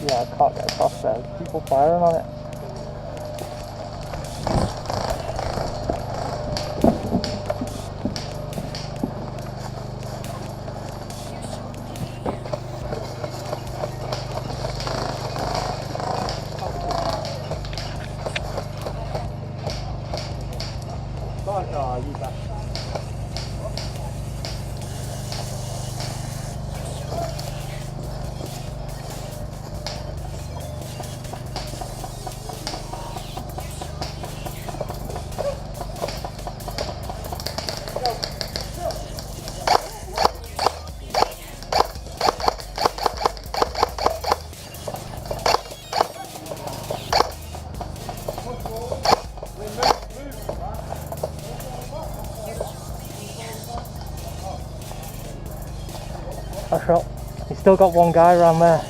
Yeah, I can't get across there. There's people firing on it. I shot. He's still got one guy around there.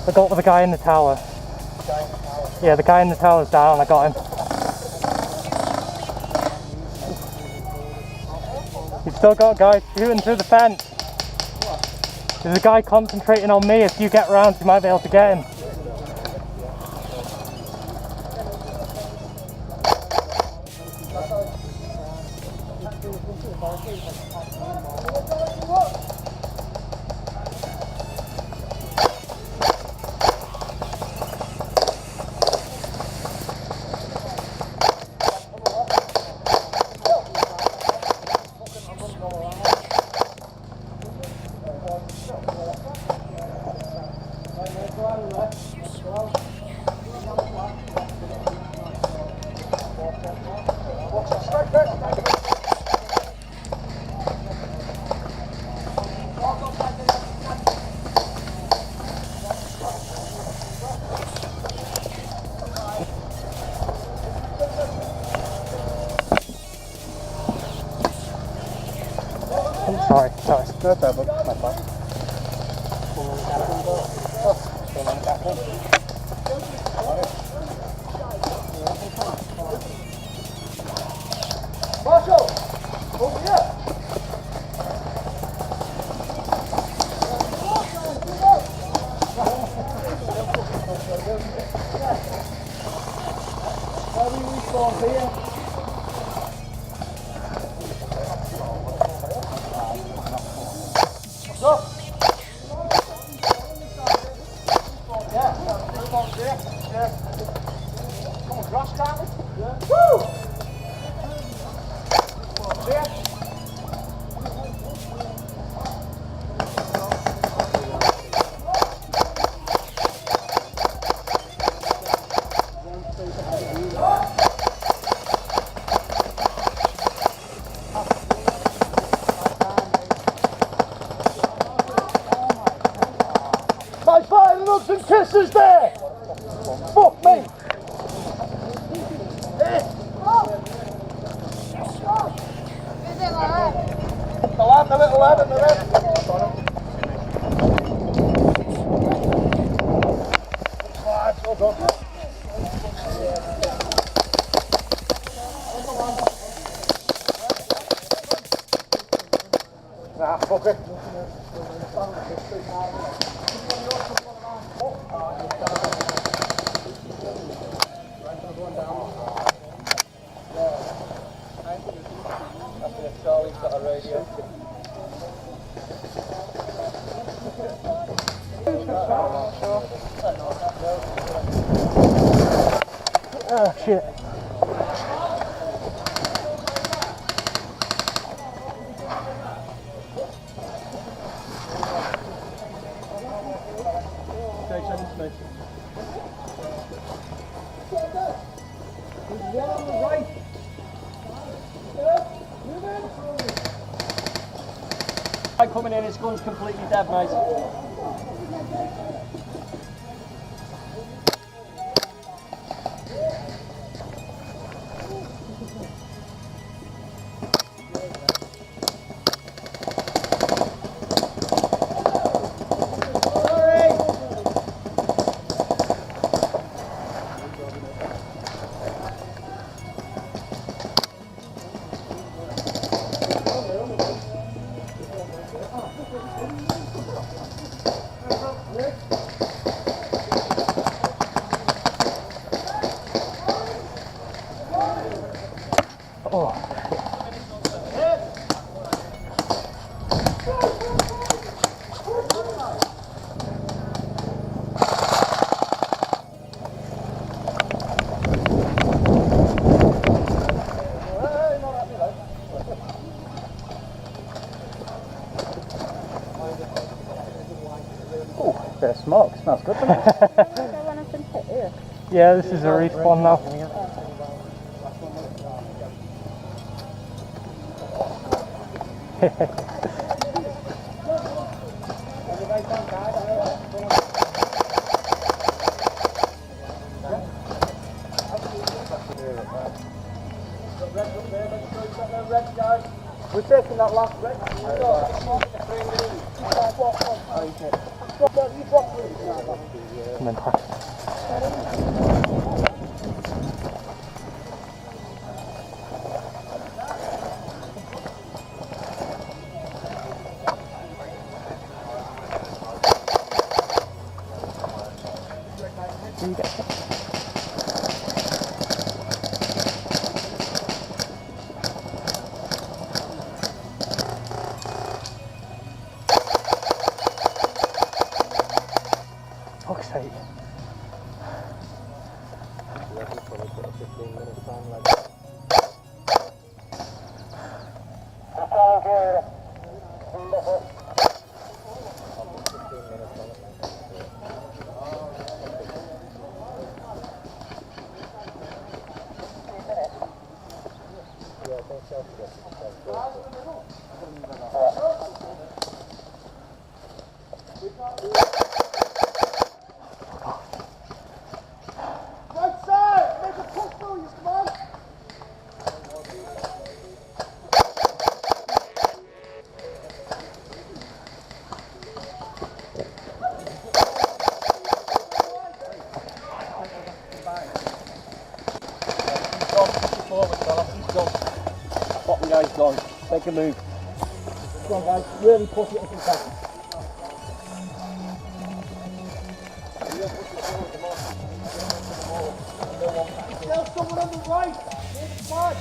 I got the guy in the tower. Yeah, the guy in the tower's down. I got him. You've still got a guy shooting through the fence. There's a guy concentrating on me. If you get round, you might be able to get him. Sorry. No problem, my fault. Marshall! Over here! Where we respawn here? Look! Yeah. Come across, can't we? Yeah. Woo! Yeah. My father looks and kisses there! Fuck me! The little lad and the red. Nah, fuck it. Charlie's got a radio. Oh shit. Coming in, his gun's completely dead, mate. bit of smoke. Smells good, doesn't it? Yeah, this is a respawn now. We're taking that last red. And then pass. You get it. Fuck's sake. Right side! Make a push through you, come on! Bottom guy's gone. Take a move. Come on guys, really push it if you can. There's someone on the right! Here's the flag!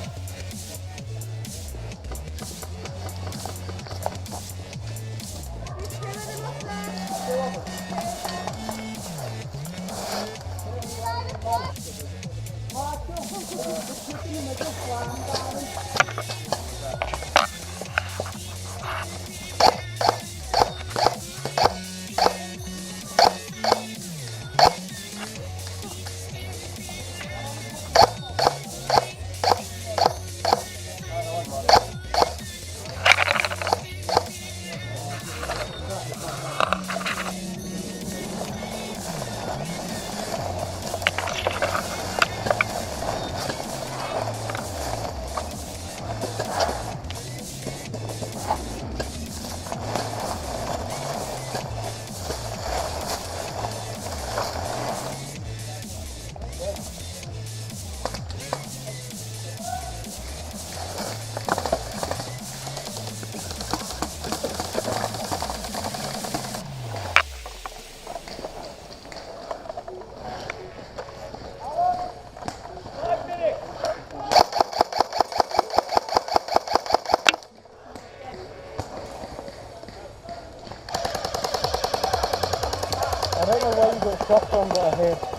I don't know where you got shot from, but I heard